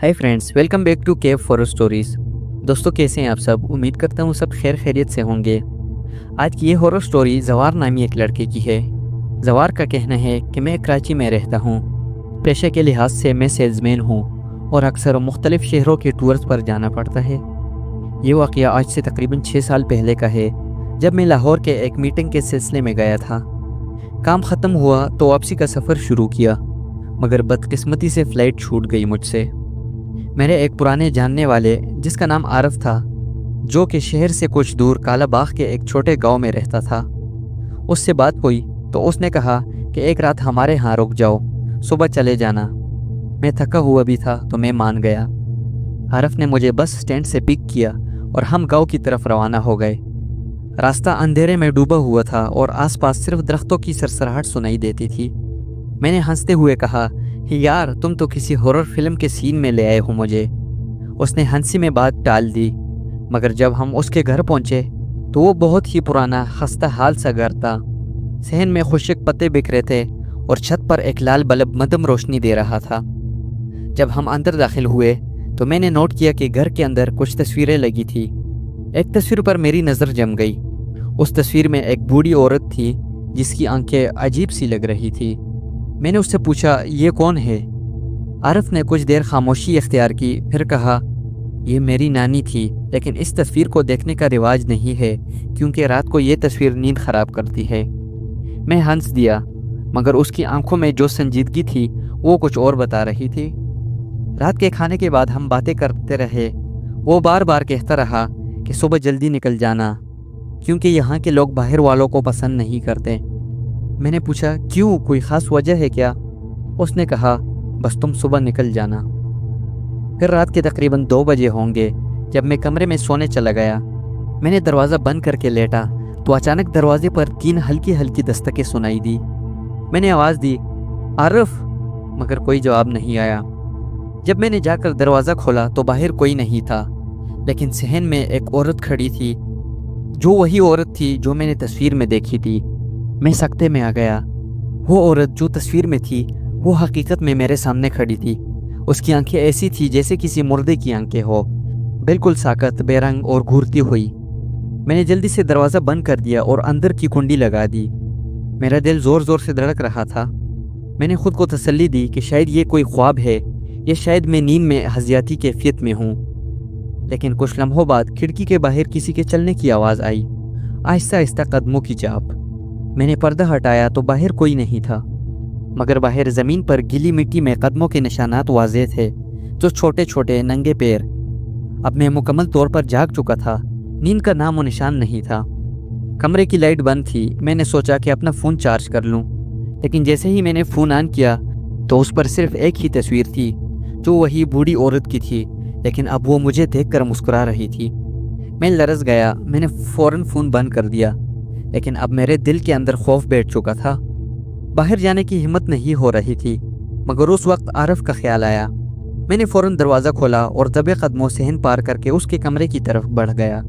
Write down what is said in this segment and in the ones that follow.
Hi friends, welcome back to cave for stories. दोस्तों, कैसे हैं आप सब? उम्मीद करता हूँ सब खैर खैरियत से होंगे। आज की ये हॉरर स्टोरी जवार नामी एक लड़के की है। जवार का कहना है कि मैं कराची में रहता हूँ। पेशे के लिहाज से मैं सेल्समैन हूँ और अक्सर मुख्तलिफ़ शहरों के टूर्स पर जाना पड़ता है। ये वाक़या आज से तकरीबन 6 साल पहले का है, जब मैं लाहौर के एक मीटिंग के सिलसिले में गया था। काम ख़त्म हुआ तो वापसी का सफ़र शुरू किया, मगर बदकिस्मती से फ़्लाइट छूट गई मुझसे। मेरे एक पुराने जानने वाले, जिसका नाम आरफ था, जो कि शहर से कुछ दूर कालाबाग के एक छोटे गांव में रहता था, उससे बात हुई तो उसने कहा कि एक रात हमारे यहाँ रुक जाओ, सुबह चले जाना। मैं थका हुआ भी था तो मैं मान गया। आरफ ने मुझे बस स्टैंड से पिक किया और हम गांव की तरफ रवाना हो गए। रास्ता अंधेरे में डूबा हुआ था और आसपास सिर्फ दरख्तों की सरसराहट सुनाई देती थी। मैंने हंसते हुए कहा, यार तुम तो किसी हॉरर फिल्म के सीन में ले आए हो मुझे। उसने हंसी में बात टाल दी, मगर जब हम उसके घर पहुंचे तो वो बहुत ही पुराना खस्ता हाल सा घर था। सहन में खुश्क पत्ते बिखरे थे और छत पर एक लाल बल्ब मध्यम रोशनी दे रहा था। जब हम अंदर दाखिल हुए तो मैंने नोट किया कि घर के अंदर कुछ तस्वीरें लगी थी। एक तस्वीर पर मेरी नज़र जम गई। उस तस्वीर में एक बूढ़ी औरत थी जिसकी आंखें अजीब सी लग रही थी। मैंने उससे पूछा, ये कौन है? आरफ ने कुछ देर खामोशी इख्तियार की, फिर कहा, ये मेरी नानी थी, लेकिन इस तस्वीर को देखने का रिवाज नहीं है क्योंकि रात को ये तस्वीर नींद ख़राब करती है। मैं हंस दिया, मगर उसकी आंखों में जो संजीदगी थी वो कुछ और बता रही थी। रात के खाने के बाद हम बातें करते रहे। वो बार बार कहता रहा कि सुबह जल्दी निकल जाना, क्योंकि यहाँ के लोग बाहर वालों को पसंद नहीं करते। मैंने पूछा, क्यों, कोई ख़ास वजह है क्या? उसने कहा, बस तुम सुबह निकल जाना। फिर रात के तकरीबन 2 बजे होंगे जब मैं कमरे में सोने चला गया। मैंने दरवाज़ा बंद करके लेटा तो अचानक दरवाजे पर 3 हल्की हल्की दस्तकें सुनाई दी। मैंने आवाज़ दी, आरफ, मगर कोई जवाब नहीं आया। जब मैंने जाकर दरवाज़ा खोला तो बाहर कोई नहीं था, लेकिन सहन में एक औरत खड़ी थी, जो वही औरत थी जो मैंने तस्वीर में देखी थी। मैं सकते में आ गया। वो औरत जो तस्वीर में थी वो हकीकत में मेरे सामने खड़ी थी। उसकी आंखें ऐसी थी जैसे किसी मुर्दे की आंखें हो, बिल्कुल साकत, बेरंग और घूरती हुई। मैंने जल्दी से दरवाज़ा बंद कर दिया और अंदर की कुंडी लगा दी। मेरा दिल ज़ोर ज़ोर से धड़क रहा था। मैंने खुद को तसल्ली दी कि शायद ये कोई ख्वाब है या शायद मैं नींद में हज़ियाती कैफियत में हूँ। लेकिन कुछ लम्हों बाद खिड़की के बाहर किसी के चलने की आवाज़ आई, आहिस्ता आहिस्ता कदमों की चाप। मैंने पर्दा हटाया तो बाहर कोई नहीं था, मगर बाहर ज़मीन पर गीली मिट्टी में कदमों के निशानात वाज़ेह थे, जो छोटे छोटे नंगे पैर। अब मैं मुकम्मल तौर पर जाग चुका था। नींद का नाम और निशान नहीं था। कमरे की लाइट बंद थी। मैंने सोचा कि अपना फ़ोन चार्ज कर लूं, लेकिन जैसे ही मैंने फ़ोन ऑन किया तो उस पर सिर्फ एक ही तस्वीर थी, जो वही बूढ़ी औरत की थी, लेकिन अब वो मुझे देखकर मुस्कुरा रही थी। मैं लरज़ गया। मैंने फ़ौरन फ़ोन बंद कर दिया, लेकिन अब मेरे दिल के अंदर खौफ बैठ चुका था। बाहर जाने की हिम्मत नहीं हो रही थी, मगर उस वक्त आरफ का ख्याल आया। मैंने फ़ौरन दरवाज़ा खोला और दबे कदमों सहन पार करके उसके कमरे की तरफ बढ़ गया।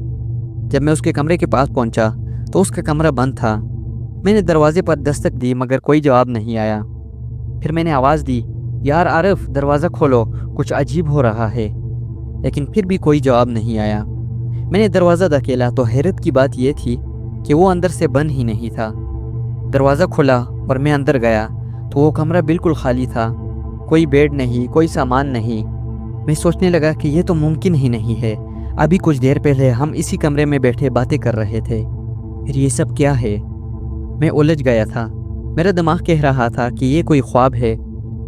जब मैं उसके कमरे के पास पहुंचा तो उसका कमरा बंद था। मैंने दरवाजे पर दस्तक दी, मगर कोई जवाब नहीं आया। फिर मैंने आवाज़ दी, यार आरफ, दरवाज़ा खोलो, कुछ अजीब हो रहा है। लेकिन फिर भी कोई जवाब नहीं आया। मैंने दरवाज़ा धकेला तो हैरत की बात यह थी कि वो अंदर से बंद ही नहीं था। दरवाज़ा खुला और मैं अंदर गया तो वो कमरा बिल्कुल खाली था। कोई बेड नहीं, कोई सामान नहीं। मैं सोचने लगा कि ये तो मुमकिन ही नहीं है। अभी कुछ देर पहले हम इसी कमरे में बैठे बातें कर रहे थे, फिर ये सब क्या है? मैं उलझ गया था। मेरा दिमाग कह रहा था कि ये कोई ख्वाब है,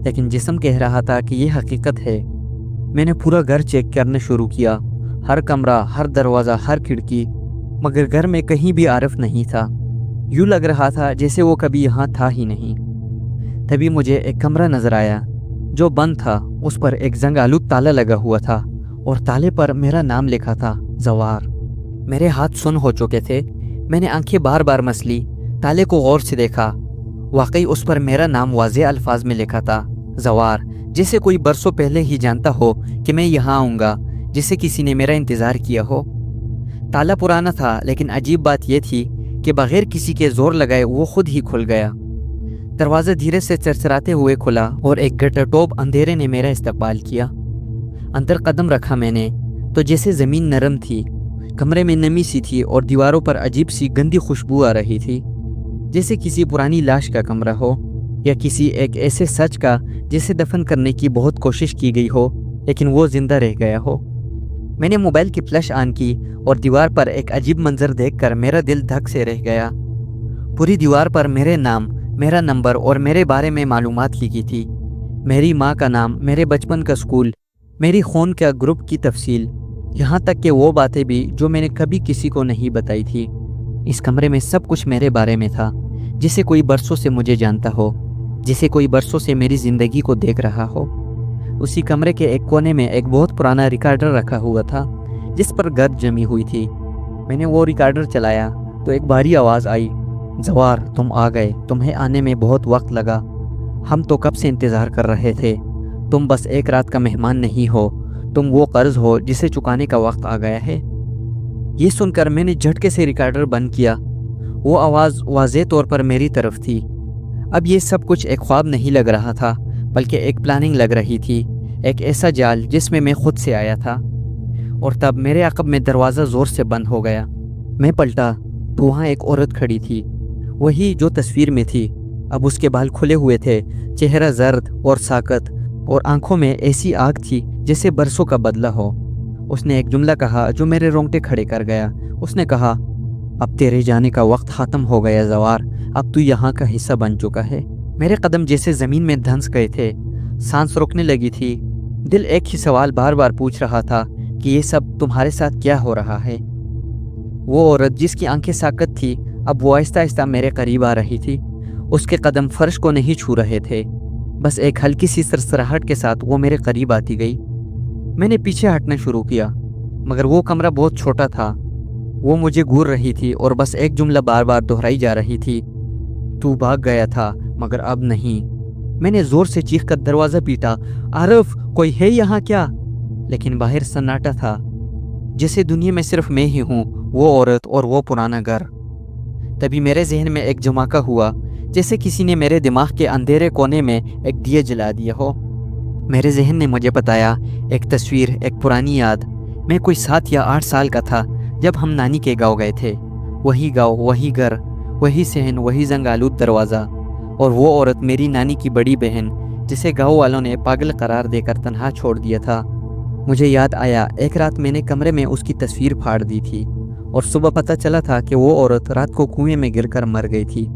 लेकिन जिस्म कह रहा था कि ये हकीकत है। मैंने पूरा घर चेक करना शुरू किया, हर कमरा, हर दरवाज़ा, हर खिड़की, मगर घर में कहीं भी आरफ नहीं था। यूँ लग रहा था जैसे वो कभी यहाँ था ही नहीं। तभी मुझे एक कमरा नज़र आया जो बंद था। उस पर एक जंग आलूद ताला लगा हुआ था और ताले पर मेरा नाम लिखा था, जवार। मेरे हाथ सुन्न हो चुके थे। मैंने आंखें बार बार मसली, ताले को गौर से देखा। वाकई उस पर मेरा नाम वाज़ेह अल्फाज में लिखा था, जवार, जैसे कोई बरसों पहले ही जानता हो कि मैं यहाँ आऊँगा, जैसे किसी ने मेरा इंतज़ार किया हो। ताला पुराना था, लेकिन अजीब बात यह थी कि बग़ैर किसी के ज़ोर लगाए वो खुद ही खुल गया। दरवाज़ा धीरे से चरचराते हुए खुला और एक गटरटोप अंधेरे ने मेरा इस्तकबाल किया। अंदर कदम रखा मैंने तो जैसे ज़मीन नरम थी, कमरे में नमी सी थी और दीवारों पर अजीब सी गंदी खुशबू आ रही थी, जैसे किसी पुरानी लाश का कमरा हो या किसी एक ऐसे सच का जिसे दफन करने की बहुत कोशिश की गई हो लेकिन वो जिंदा रह गया हो। मैंने मोबाइल की फ्लैश ऑन की और दीवार पर एक अजीब मंजर देखकर मेरा दिल धक से रह गया। पूरी दीवार पर मेरे नाम, मेरा नंबर और मेरे बारे में मालूमात लिखी थी। मेरी माँ का नाम, मेरे बचपन का स्कूल, मेरी खून का ग्रुप की तफसील, यहाँ तक कि वो बातें भी जो मैंने कभी किसी को नहीं बताई थी। इस कमरे में सब कुछ मेरे बारे में था, जिसे कोई बरसों से मुझे जानता हो, जिसे कोई बरसों से मेरी ज़िंदगी को देख रहा हो। उसी कमरे के एक कोने में एक बहुत पुराना रिकॉर्डर रखा हुआ था जिस पर गर्द जमी हुई थी। मैंने वो रिकॉर्डर चलाया तो एक भारी आवाज़ आई, जवार तुम आ गए, तुम्हें आने में बहुत वक्त लगा, हम तो कब से इंतज़ार कर रहे थे। तुम बस एक रात का मेहमान नहीं हो, तुम वो कर्ज हो जिसे चुकाने का वक्त आ गया है। ये सुनकर मैंने झटके से रिकॉर्डर बंद किया। वो आवाज़ वाज़ेह तौर पर मेरी तरफ थी। अब ये सब कुछ एक ख्वाब नहीं लग रहा था बल्कि एक प्लानिंग लग रही थी, एक ऐसा जाल जिसमें मैं खुद से आया था। और तब मेरे अक़ब में दरवाज़ा ज़ोर से बंद हो गया। मैं पलटा तो वहाँ एक औरत खड़ी थी, वही जो तस्वीर में थी। अब उसके बाल खुले हुए थे, चेहरा जर्द और साकत और आंखों में ऐसी आग थी जैसे बरसों का बदला हो। उसने एक जुमला कहा जो मेरे रोंगटे खड़े कर गया। उसने कहा, अब तेरे जाने का वक्त ख़त्म हो गया जवार, अब तू यहाँ का हिस्सा बन चुका है। मेरे कदम जैसे ज़मीन में धंस गए थे, सांस रुकने लगी थी। दिल एक ही सवाल बार बार पूछ रहा था कि ये सब तुम्हारे साथ क्या हो रहा है। वो औरत जिसकी आंखें साकत थी, अब वो आहिस्ता आहिस्ता मेरे करीब आ रही थी। उसके कदम फर्श को नहीं छू रहे थे, बस एक हल्की सी सरसराहट के साथ वो मेरे करीब आती गई। मैंने पीछे हटना शुरू किया, मगर वो कमरा बहुत छोटा था। वो मुझे घूर रही थी और बस एक जुमला बार बार दोहराई जा रही थी, तू भाग गया था मगर अब नहीं। मैंने ज़ोर से चीख कर दरवाज़ा पीटा, आरफ कोई है यहाँ क्या? लेकिन बाहर सन्नाटा था, जैसे दुनिया में सिर्फ मैं ही हूँ, वो औरत और वो पुराना घर। तभी मेरे जहन में एक धमाका हुआ, जैसे किसी ने मेरे दिमाग के अंधेरे कोने में एक दिया जला दिया हो। मेरे जहन ने मुझे बताया, एक तस्वीर, एक पुरानी याद। मैं कोई 7 या 8 साल का था जब हम नानी के गांव गए थे। वही गांव, वही घर, वही सहन, वही जंग आलूद दरवाज़ा और वो औरत मेरी नानी की बड़ी बहन, जिसे गांव वालों ने पागल करार देकर तन्हा छोड़ दिया था। मुझे याद आया, एक रात मैंने कमरे में उसकी तस्वीर फाड़ दी थी और सुबह पता चला था कि वो औरत रात को कुएं में गिरकर मर गई थी।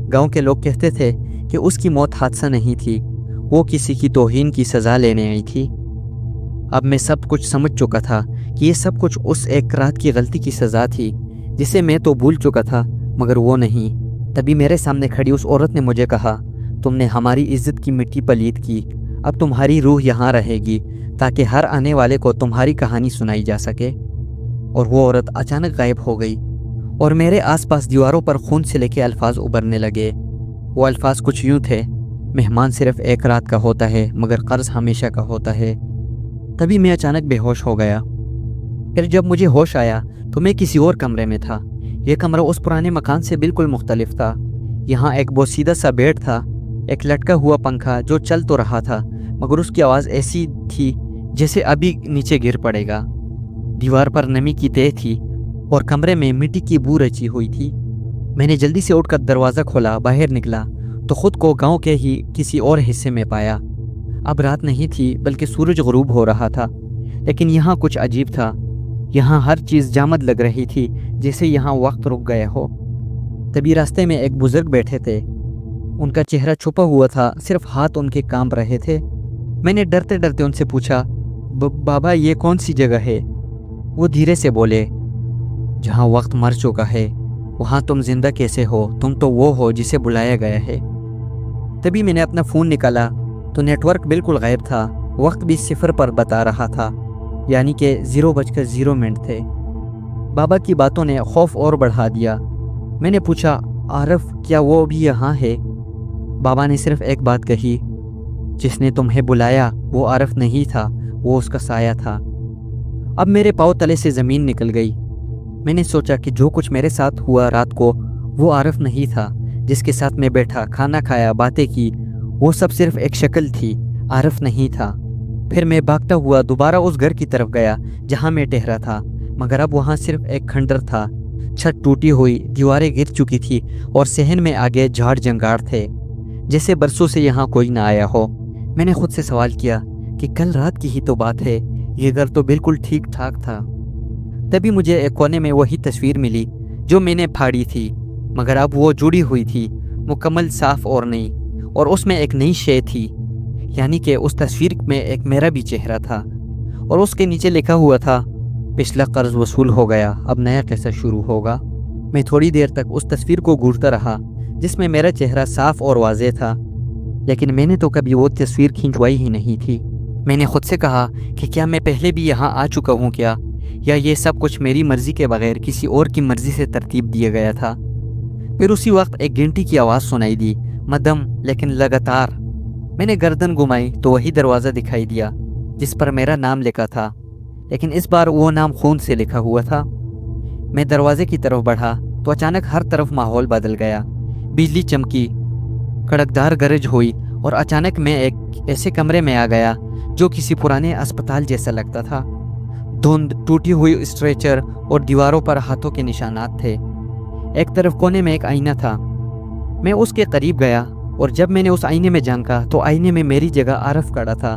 गांव के लोग कहते थे कि उसकी मौत हादसा नहीं थी, वो किसी की तौहीन की सज़ा लेने आई थी। अब मैं सब कुछ समझ चुका था कि ये सब कुछ उस एक रात की गलती की सज़ा थी, जिसे मैं तो भूल चुका था मगर वो नहीं। तभी मेरे सामने खड़ी उस औरत ने मुझे कहा, तुमने हमारी इज्जत की मिट्टी पलीत की, अब तुम्हारी रूह यहाँ रहेगी ताकि हर आने वाले को तुम्हारी कहानी सुनाई जा सके। और वो औरत अचानक गायब हो गई और मेरे आसपास दीवारों पर खून से लेके अल्फाज उभरने लगे। वो अल्फाज कुछ यूँ थे, मेहमान सिर्फ एक रात का होता है मगर कर्ज हमेशा का होता है। तभी मैं अचानक बेहोश हो गया। फिर जब मुझे होश आया तो मैं किसी और कमरे में था। यह कमरा उस पुराने मकान से बिल्कुल मुख्तलिफ था। यहाँ एक बोसीदा सा बेड था, एक लटका हुआ पंखा जो चल तो रहा था मगर उसकी आवाज़ ऐसी थी जैसे अभी नीचे गिर पड़ेगा। दीवार पर नमी की तह थी और कमरे में मिट्टी की बू रची हुई थी। मैंने जल्दी से उठकर दरवाज़ा खोला, बाहर निकला तो ख़ुद को गांव के ही किसी और हिस्से में पाया। अब रात नहीं थी बल्कि सूरज गुरूब हो रहा था, लेकिन यहाँ कुछ अजीब था। यहाँ हर चीज़ जामद लग रही थी, जैसे यहाँ वक्त रुक गया हो। तभी रास्ते में एक बुजुर्ग बैठे थे, उनका चेहरा छुपा हुआ था, सिर्फ हाथ उनके कांप रहे थे। मैंने डरते डरते उनसे पूछा, बाबा ये कौन सी जगह है? वो धीरे से बोले, जहाँ वक्त मर चुका है वहाँ तुम जिंदा कैसे हो? तुम तो वो हो जिसे बुलाया गया है। तभी मैंने अपना फ़ोन निकाला तो नेटवर्क बिल्कुल गायब था, वक्त भी 0 पर बता रहा था, यानी कि 0:0 थे। बाबा की बातों ने खौफ और बढ़ा दिया। मैंने पूछा, आरफ क्या वो भी यहाँ है? बाबा ने सिर्फ एक बात कही, जिसने तुम्हें बुलाया वो आरफ नहीं था, वो उसका साया था। अब मेरे पाँव तले से ज़मीन निकल गई। मैंने सोचा कि जो कुछ मेरे साथ हुआ रात को वो आरफ नहीं था, जिसके साथ मैं बैठा, खाना खाया, बातें की, वो सब सिर्फ एक शक्ल थी, आरफ नहीं था। پھر میں بھاگتا ہوا دوبارہ اس گھر کی طرف گیا جہاں میں ٹہرا تھا، مگر اب وہاں صرف ایک کھنڈر تھا۔ چھت ٹوٹی ہوئی، دیواریں گر چکی تھی اور صحن میں آگے جھاڑ جنگاڑ تھے، جیسے برسوں سے یہاں کوئی نہ آیا ہو۔ میں نے خود سے سوال کیا کہ کل رات کی ہی تو بات ہے، یہ گھر تو بالکل ٹھیک ٹھاک تھا۔ تبھی مجھے ایک کونے میں وہی تصویر ملی جو میں نے پھاڑی تھی، مگر اب وہ جڑی ہوئی تھی، مکمل صاف اور نئی، اور اس میں ایک نئی شے تھی، یعنی کہ اس تصویر میں ایک میرا بھی چہرہ تھا، اور اس کے نیچے لکھا ہوا تھا، پچھلا قرض وصول ہو گیا، اب نیا قصہ شروع ہوگا۔ میں تھوڑی دیر تک اس تصویر کو گھورتا رہا جس میں میرا چہرہ صاف اور واضح تھا، لیکن میں نے تو کبھی وہ تصویر کھنچوائی ہی نہیں تھی۔ میں نے خود سے کہا کہ کیا میں پہلے بھی یہاں آ چکا ہوں کیا، یا یہ سب کچھ میری مرضی کے بغیر کسی اور کی مرضی سے ترتیب دیا گیا تھا۔ پھر اسی وقت ایک گھنٹی کی آواز سنائی دی، مدھم لیکن لگاتار۔ میں نے گردن گھمائی تو وہی دروازہ دکھائی دیا جس پر میرا نام لکھا تھا، لیکن اس بار وہ نام خون سے لکھا ہوا تھا۔ میں دروازے کی طرف بڑھا تو اچانک ہر طرف ماحول بدل گیا، بجلی چمکی، کڑکدار گرج ہوئی، اور اچانک میں ایک ایسے کمرے میں آ گیا جو کسی پرانے اسپتال جیسا لگتا تھا۔ دھند، ٹوٹی ہوئی اسٹریچر اور دیواروں پر ہاتھوں کے نشانات تھے۔ ایک طرف کونے میں ایک آئینہ تھا۔ میں اس کے قریب گیا اور جب میں نے اس آئینے میں جھانکا تو آئینے میں میری جگہ عارف کھڑا تھا،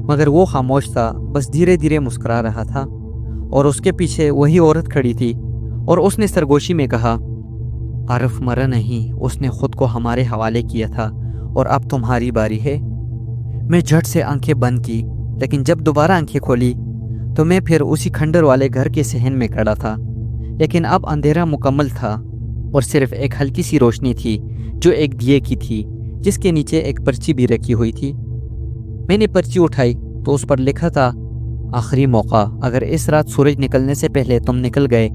مگر وہ خاموش تھا، بس دھیرے دھیرے مسکرا رہا تھا، اور اس کے پیچھے وہی عورت کھڑی تھی، اور اس نے سرگوشی میں کہا، عارف مرا نہیں، اس نے خود کو ہمارے حوالے کیا تھا اور اب تمہاری باری ہے۔ میں جھٹ سے آنکھیں بند کی، لیکن جب دوبارہ آنکھیں کھولی تو میں پھر اسی کھنڈر والے گھر کے صحن میں کھڑا تھا، لیکن اب اندھیرا مکمل تھا اور صرف ایک ہلکی سی روشنی تھی جو ایک دیے کی تھی، جس کے نیچے ایک پرچی بھی رکھی ہوئی تھی۔ میں نے پرچی اٹھائی تو اس پر لکھا تھا، آخری موقع، اگر اس رات سورج نکلنے سے پہلے تم نکل گئے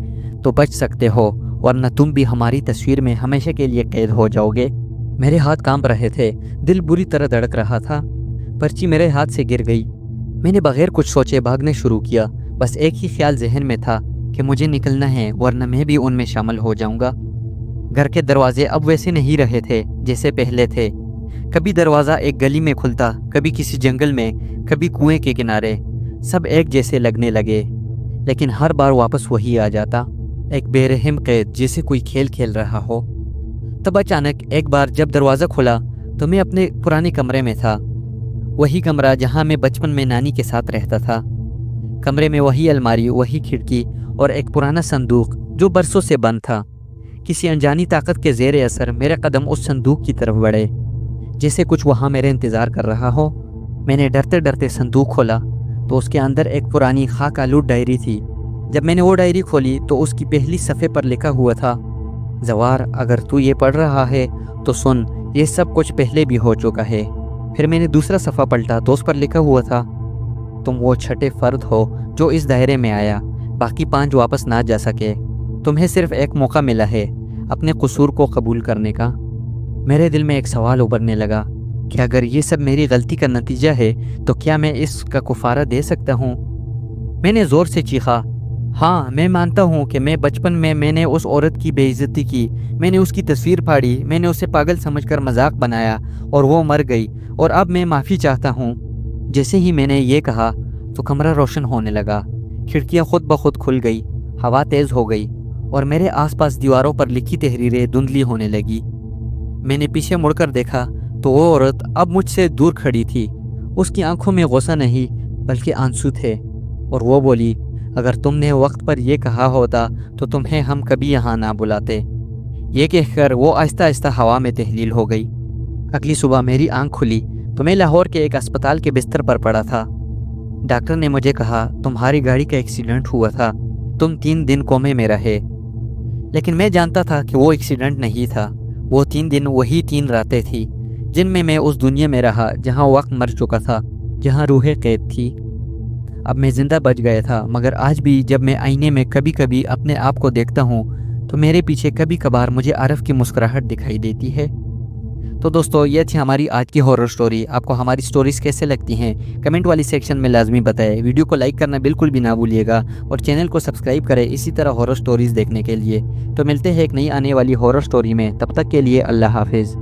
تو بچ سکتے ہو، ورنہ تم بھی ہماری تصویر میں ہمیشہ کے لیے قید ہو جاؤ گے۔ میرے ہاتھ کانپ رہے تھے، دل بری طرح دھڑک رہا تھا۔ پرچی میرے ہاتھ سے گر گئی۔ میں نے بغیر کچھ سوچے بھاگنے شروع کیا، بس ایک ہی خیال ذہن میں تھا کہ مجھے نکلنا ہے، ورنہ میں بھی ان میں شامل ہو جاؤں گا۔ گھر کے دروازے اب ویسے نہیں رہے تھے جیسے پہلے تھے۔ کبھی دروازہ ایک گلی میں کھلتا، کبھی کسی جنگل میں، کبھی کنویں کے کنارے، سب ایک جیسے لگنے لگے، لیکن ہر بار واپس وہی آ جاتا، ایک بے رحم قید جیسے کوئی کھیل کھیل رہا ہو۔ تب اچانک ایک بار جب دروازہ کھلا تو میں اپنے پرانے کمرے میں تھا، وہی کمرہ جہاں میں بچپن میں نانی کے ساتھ رہتا تھا۔ کمرے میں وہی الماری، وہی کھڑکی اور ایک پرانا صندوق جو برسوں سے بند تھا۔ کسی انجانی طاقت کے زیر اثر میرے قدم اس صندوق کی طرف بڑھے، جیسے کچھ وہاں میرے انتظار کر رہا ہو۔ میں نے ڈرتے ڈرتے صندوق کھولا تو اس کے اندر ایک پرانی خاک آلود ڈائری تھی۔ جب میں نے وہ ڈائری کھولی تو اس کی پہلی صفحے پر لکھا ہوا تھا، زوار، اگر تو یہ پڑھ رہا ہے تو سن، یہ سب کچھ پہلے بھی ہو چکا ہے۔ پھر میں نے دوسرا صفحہ پلٹا تو اس پر لکھا ہوا تھا، تم وہ چھٹے فرد ہو جو اس دائرے میں آیا، باقی 5 واپس نہ جا سکے۔ تمہیں صرف ایک موقع ملا ہے اپنے قصور کو قبول کرنے کا۔ میرے دل میں ایک سوال ابھرنے لگا کہ اگر یہ سب میری غلطی کا نتیجہ ہے تو کیا میں اس کا کفارہ دے سکتا ہوں؟ میں نے زور سے چیخا، ہاں، میں مانتا ہوں کہ بچپن میں نے اس عورت کی بے عزتی کی، میں نے اس کی تصویر پھاڑی، میں نے اسے پاگل سمجھ کر مذاق بنایا اور وہ مر گئی، اور اب میں معافی چاہتا ہوں۔ جیسے ہی میں نے یہ کہا تو کمرہ روشن ہونے لگا، کھڑکیاں خود بخود کھل گئی، ہوا تیز ہو گئی، اور میرے آس پاس دیواروں پر لکھی تحریریں دھندلی ہونے لگی۔ میں نے پیچھے مڑ کر دیکھا تو وہ عورت اب مجھ سے دور کھڑی تھی۔ اس کی آنکھوں میں غصہ نہیں بلکہ آنسو تھے، اور وہ بولی، اگر تم نے وقت پر یہ کہا ہوتا تو تمہیں ہم کبھی یہاں نہ بلاتے۔ یہ کہہ کر وہ آہستہ آہستہ ہوا میں تحلیل ہو گئی۔ اگلی صبح میری آنکھ کھلی تو میں لاہور کے ایک اسپتال کے بستر پر پڑا تھا۔ ڈاکٹر نے مجھے کہا، تمہاری گاڑی کا ایکسیڈنٹ ہوا تھا، تم 3 دن کومے میں رہے۔ لیکن میں جانتا تھا کہ وہ ایکسیڈنٹ نہیں تھا، وہ 3 دن وہی 3 راتیں تھی جن میں اس دنیا میں رہا جہاں وقت مر چکا تھا، جہاں روح قید تھی۔ اب میں زندہ بچ گیا تھا، مگر آج بھی جب میں آئینے میں کبھی کبھی اپنے آپ کو دیکھتا ہوں تو میرے پیچھے کبھی کبھار مجھے عارف کی مسکراہٹ دکھائی دیتی ہے۔ تو دوستو، یہ تھی ہماری آج کی ہارر سٹوری۔ آپ کو ہماری سٹوریز کیسے لگتی ہیں کمنٹ والی سیکشن میں لازمی بتائیں۔ ویڈیو کو لائک کرنا بالکل بھی نہ بھولیے گا اور چینل کو سبسکرائب کریں اسی طرح ہارر سٹوریز دیکھنے کے لیے۔ تو ملتے ہیں ایک نئی آنے والی ہارر سٹوری میں، تب تک کے لیے اللہ حافظ۔